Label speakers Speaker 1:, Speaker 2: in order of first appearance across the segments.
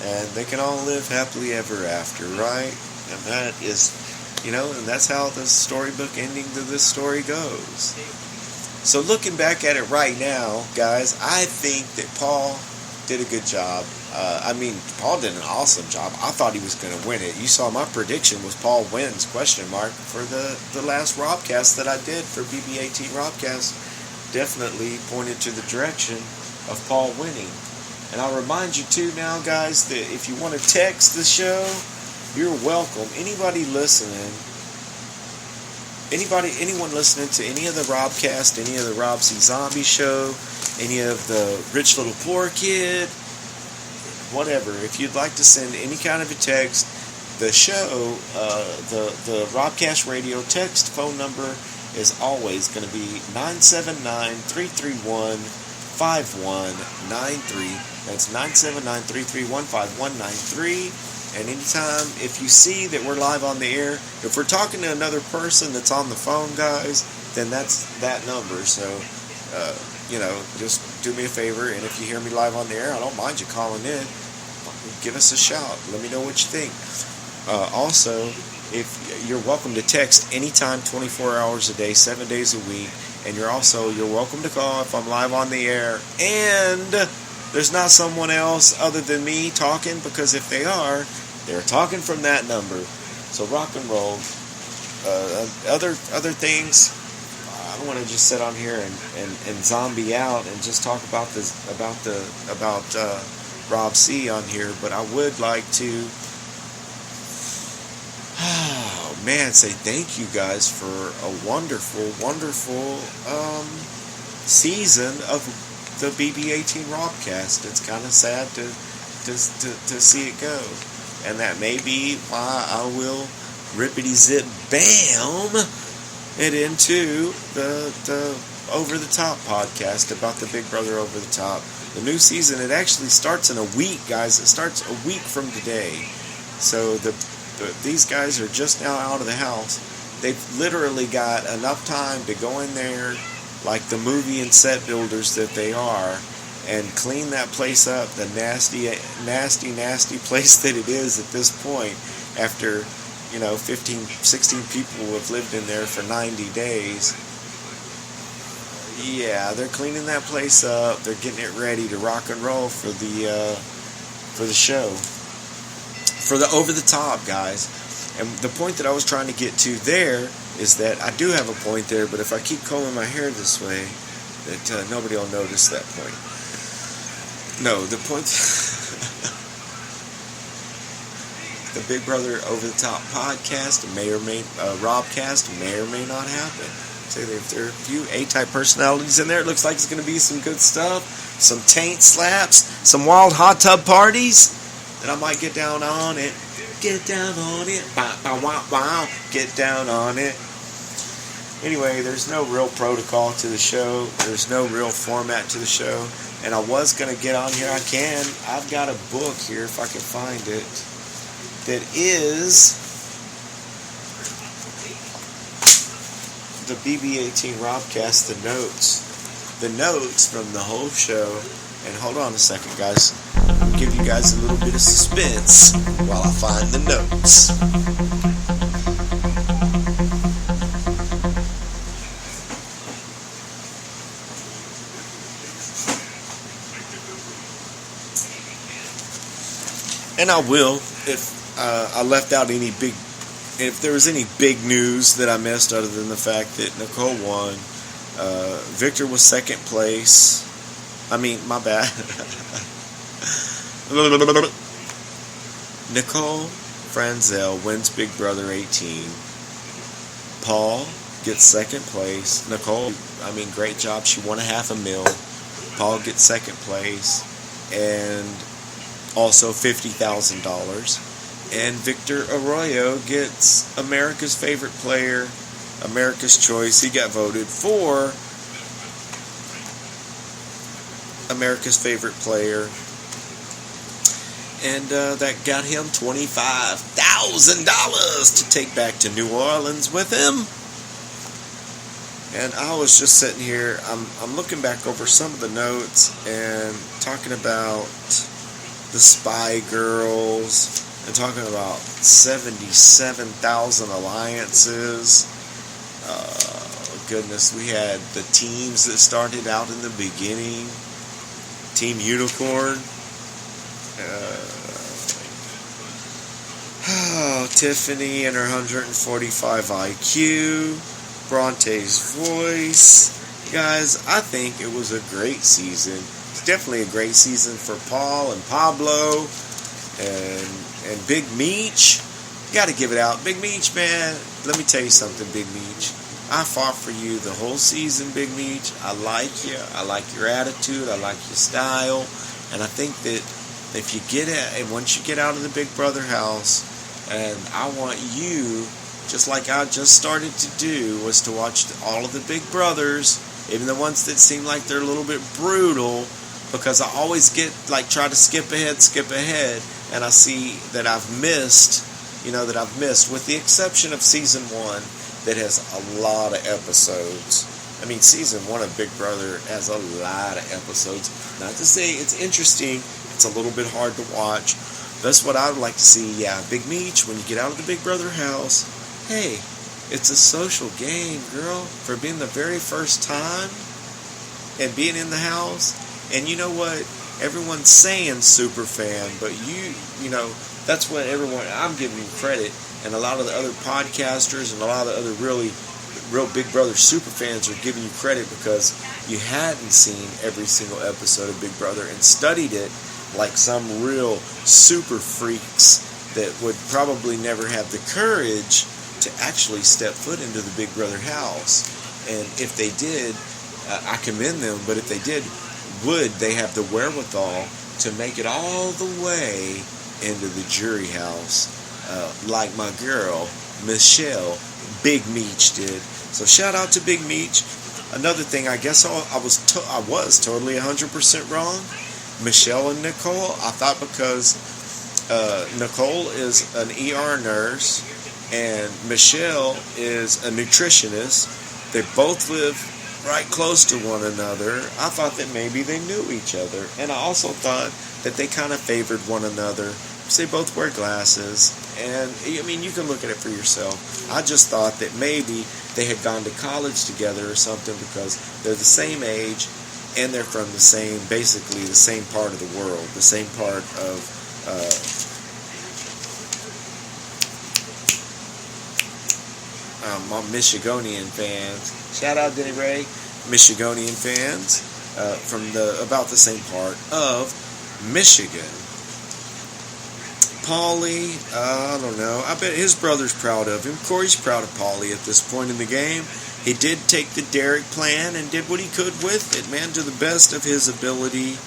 Speaker 1: and they can all live happily ever after, right? And that is, and that's how the storybook ending to this story goes. So looking back at it right now, guys, I think that Paul did a good job. Paul did an awesome job. I thought he was going to win it. You saw my prediction was Paul wins, ? For the last Robcast that I did for BB18 Robcast. Definitely pointed to the direction of Paul winning. And I'll remind you too now, guys, that if you want to text the show, you're welcome. Anyone listening to any of the Robcast, any of the Rob C. Zombie show, any of the Rich Little Poor Kid, whatever, if you'd like to send any kind of a text, the show, the Robcast radio text phone number is always going to be 979-331-5193. That's 979-331-5193. And anytime, if you see that we're live on the air, if we're talking to another person that's on the phone, guys, then that's that number. So, just do me a favor, and if you hear me live on the air, I don't mind you calling in. Give us a shout. Let me know what you think. Also, if you're welcome to text anytime, 24 hours a day, 7 days a week, and you're welcome to call if I'm live on the air, and there's not someone else other than me talking, because if they are, they're talking from that number. So rock and roll. Other things, I don't want to just sit on here and zombie out and just talk about Rob C on here, but I would like to say thank you guys for a wonderful, wonderful season of the BB18 Robcast. It's kind of sad to see it go, and that may be why I will rippity zip bam it into the Over the Top podcast about the Big Brother Over the Top. The new season, it actually starts in a week, guys. It starts a week from today. So these guys are just now out of the house. They've literally got enough time to go in there, like the movie and set builders that they are, and clean that place up, the nasty, nasty, nasty place that it is at this point, after, 15, 16 people have lived in there for 90 days. Yeah, they're cleaning that place up. They're getting it ready to rock and roll for the show, for the Over the Top, guys. And the point that I was trying to get to there is that I do have a point there, but if I keep combing my hair this way, that nobody will notice that point. No, the point. The Big Brother Over the Top podcast Robcast may or may not happen. Say if there are a few A-type personalities in there, it looks like it's going to be some good stuff, some taint slaps, some wild hot tub parties, that I might get down on it. Get down on it. Bow, bow, wow, wow. Get down on it. Anyway, there's no real protocol to the show. There's no real format to the show. And I was going to get on here. I've got a book here, if I can find it, that is the BB18 Robcast, the notes from the whole show. And hold on a second, guys. I'll give you guys a little bit of suspense while I find the notes. And I will, if I left out if there was any big news that I missed other than the fact that Nicole won. Victor was second place. My bad. Nicole Franzel wins Big Brother 18. Paul gets second place. Nicole, great job. She won $500,000. Paul gets second place. And also $50,000. And Victor Arroyo gets America's favorite player, America's choice. He got voted for America's favorite player. And that got him $25,000 to take back to New Orleans with him. And I was just sitting here, I'm looking back over some of the notes and talking about the Spy Girls, and talking about 77,000 alliances. Goodness, we had the teams that started out in the beginning. Team Unicorn. Tiffany and her 145 IQ. Bronte's voice. Guys, I think it was a great season. It's definitely a great season for Paul and Pablo and Big Meech. You got to give it out. Big Meech, man, let me tell you something, Big Meech. I fought for you the whole season, Big Meech. I like you. I like your attitude. I like your style. And I think that if you get it, and once you get out of the Big Brother house, and I want you, just like I just started to do, was to watch all of the Big Brothers, even the ones that seem like they're a little bit brutal, because I always try to skip ahead, and I see that I've missed, with the exception of season 1, that has a lot of episodes. I mean, season 1 of Big Brother has a lot of episodes. Not to say it's interesting, it's a little bit hard to watch. That's what I would like to see. Yeah, Big Meech, when you get out of the Big Brother house, hey, it's a social game, girl, for being the very first time and being in the house. And you know what? Everyone's saying super fan, but that's what I'm giving you credit. And a lot of the other podcasters and a lot of the other real Big Brother super fans are giving you credit because you hadn't seen every single episode of Big Brother and studied it like some real super freaks that would probably never have the courage to actually step foot into the Big Brother house. And if they did, I commend them, but if they did, would they have the wherewithal to make it all the way into the jury house, like my girl, Michelle, Big Meech did. So shout out to Big Meech. Another thing, I guess I was totally 100% wrong. Michelle and Nicole, I thought because Nicole is an ER nurse and Michelle is a nutritionist, they both live right close to one another. I thought that maybe they knew each other, and I also thought that they kind of favored one another because they both wear glasses. And I mean, you can look at it for yourself. I just thought that maybe they had gone to college together or something because they're the same age and they're from basically the same part of the world, the same part of my Michigonian fans. Shout out Denny Ray, Michigonian fans from about the same part of Michigan. Paulie, I don't know. I bet his brother's proud of him. Corey's proud of Paulie at this point in the game. He did take the Derek plan and did what he could with it, man, to the best of his ability.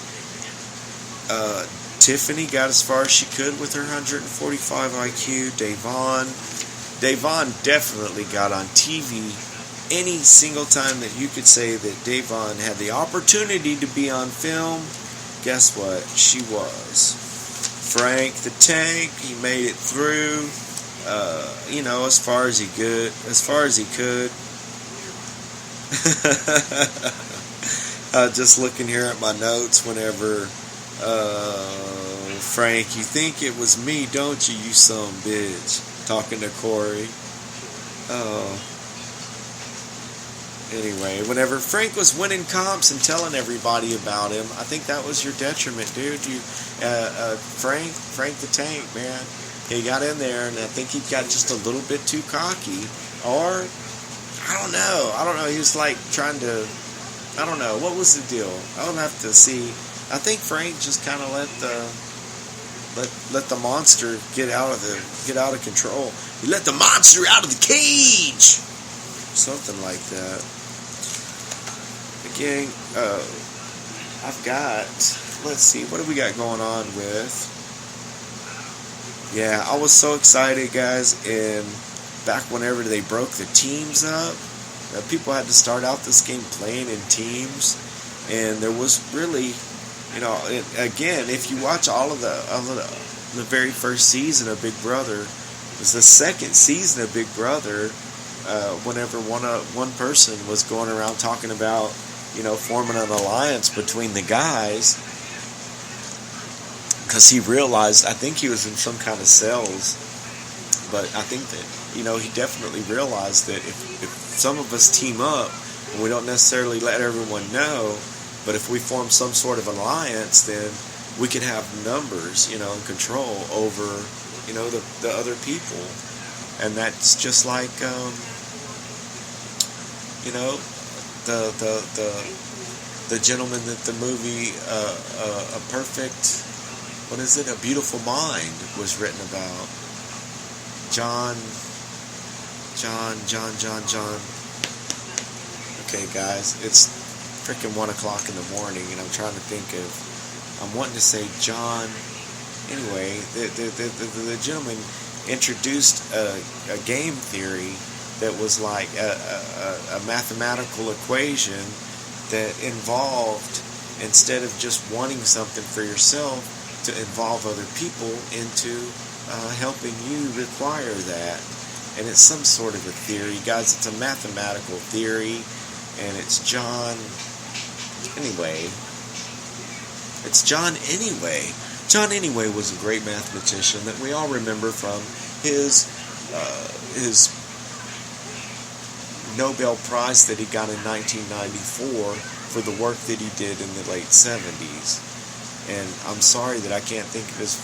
Speaker 1: Tiffany got as far as she could with her 145 IQ. Davon definitely got on TV any single time that you could say that Davon had the opportunity to be on film. Guess what? She was. Frank the Tank, he made it through, as far as he could. Just looking here at my notes whenever, Frank, you think it was me, don't you, you son bitch, talking to Corey. Anyway, whenever Frank was winning comps and telling everybody about him, I think that was your detriment, dude. Frank the Tank, man, he got in there, and I think he got just a little bit too cocky, or I don't know. He was like trying to, I don't know. What was the deal? I don't have to see. I think Frank just kind of let the monster get out of control. He let the monster out of the cage. Something like that. Again, I've got, let's see, what do we got going on with? Yeah, I was so excited, guys, and back whenever they broke the teams up, people had to start out this game playing in teams, and there was really, again, if you watch all of the very first season of Big Brother, it was the second season of Big Brother, whenever one person was going around talking about, forming an alliance between the guys. because he realized, I think he was in some kind of sales, but I think that, he definitely realized that if some of us team up, and we don't necessarily let everyone know, but if we form some sort of alliance, then we can have numbers, and control over, the other people. And that's just like, the gentleman that the movie, A Beautiful Mind was written about. John. Okay, guys, it's freaking 1 o'clock in the morning, and I'm trying to think I'm wanting to say John. Anyway, the gentleman introduced a game theory that was like a mathematical equation that involved, instead of just wanting something for yourself, to involve other people into helping you require that. And it's some sort of a theory, guys. It's a mathematical theory, and it's John Anyway. John Anyway was a great mathematician that we all remember from his Nobel Prize that he got in 1994 for the work that he did in the late 70s. And I'm sorry that I can't think of his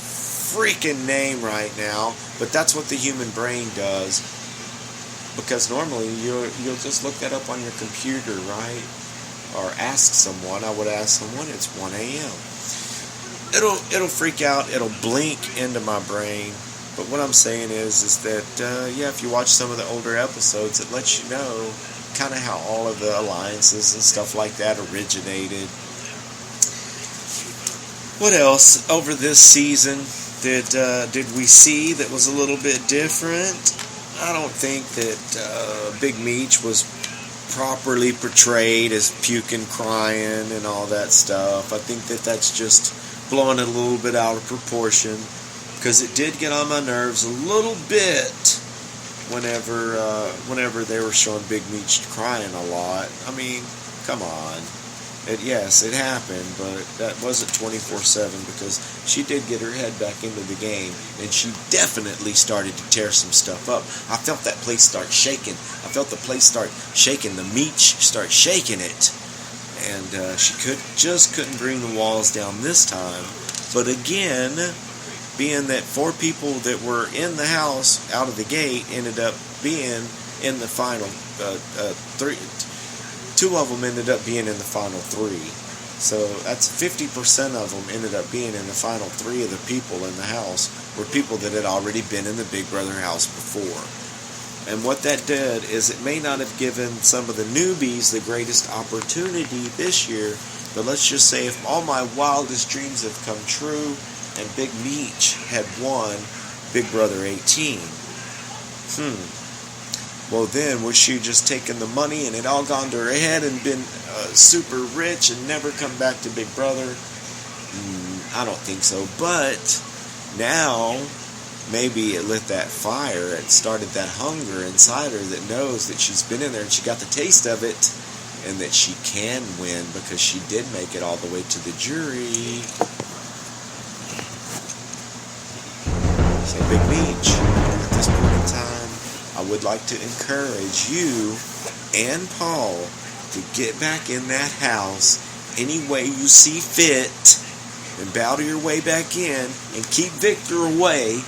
Speaker 1: freaking name right now, but that's what the human brain does. Because normally you'll just look that up on your computer, right? Or ask someone. I would ask someone. It's 1 a.m. It'll freak out. It'll blink into my brain. But what I'm saying is that if you watch some of the older episodes, it lets you know kind of how all of the alliances and stuff like that originated. What else over this season did we see that was a little bit different? I don't think that Big Meech was properly portrayed as puking, crying, and all that stuff. I think that that's just blowing it a little bit out of proportion, because it did get on my nerves a little bit whenever they were showing Big Meech crying a lot. I mean, come on. Yes, it happened, but that wasn't 24/7, because she did get her head back into the game, and she definitely started to tear some stuff up. I felt that place start shaking. I felt the place start shaking. The Meech start shaking it. And she couldn't bring the walls down this time. But again, being that 4 people that were in the house out of the gate ended up being in the final 3. 2 of them ended up being in the final 3. So that's 50% of them ended up being in the final 3 of the people in the house were people that had already been in the Big Brother house before. And what that did is it may not have given some of the newbies the greatest opportunity this year, but let's just say if all my wildest dreams have come true and Big Meech had won Big Brother 18, well then, was she just taken the money and it all gone to her head and been super rich and never come back to Big Brother? I don't think so. But now, maybe it lit that fire. It started that hunger inside her that knows that she's been in there and she got the taste of it, and that she can win because she did make it all the way to the jury. So Big Meech, at this point in time, I would like to encourage you and Paul to get back in that house any way you see fit and bow to your way back in and keep Victor away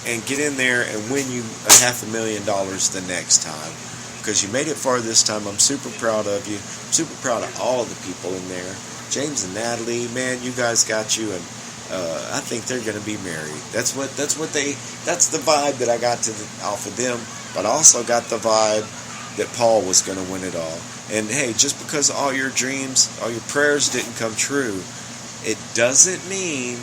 Speaker 1: and get in there and win you $500,000 the next time. Because you made it far this time. I'm super proud of you. I'm super proud of all of the people in there. James and Natalie, man, you guys got you, and I think they're going to be married. That's the vibe that I got off of them. But I also got the vibe that Paul was going to win it all. And hey, just because all your dreams, all your prayers didn't come true, it doesn't mean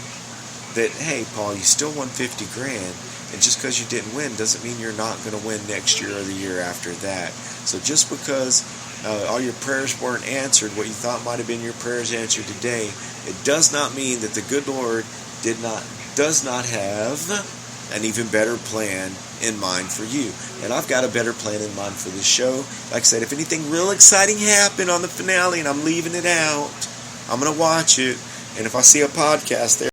Speaker 1: that, hey, Paul, you still won $50,000. And just because you didn't win doesn't mean you're not going to win next year or the year after that. So just because all your prayers weren't answered, what you thought might have been your prayers answered today, it does not mean that the good Lord does not have an even better plan in mind for you. And I've got a better plan in mind for this show. Like I said, if anything real exciting happened on the finale and I'm leaving it out, I'm going to watch it. And if I see a podcast there,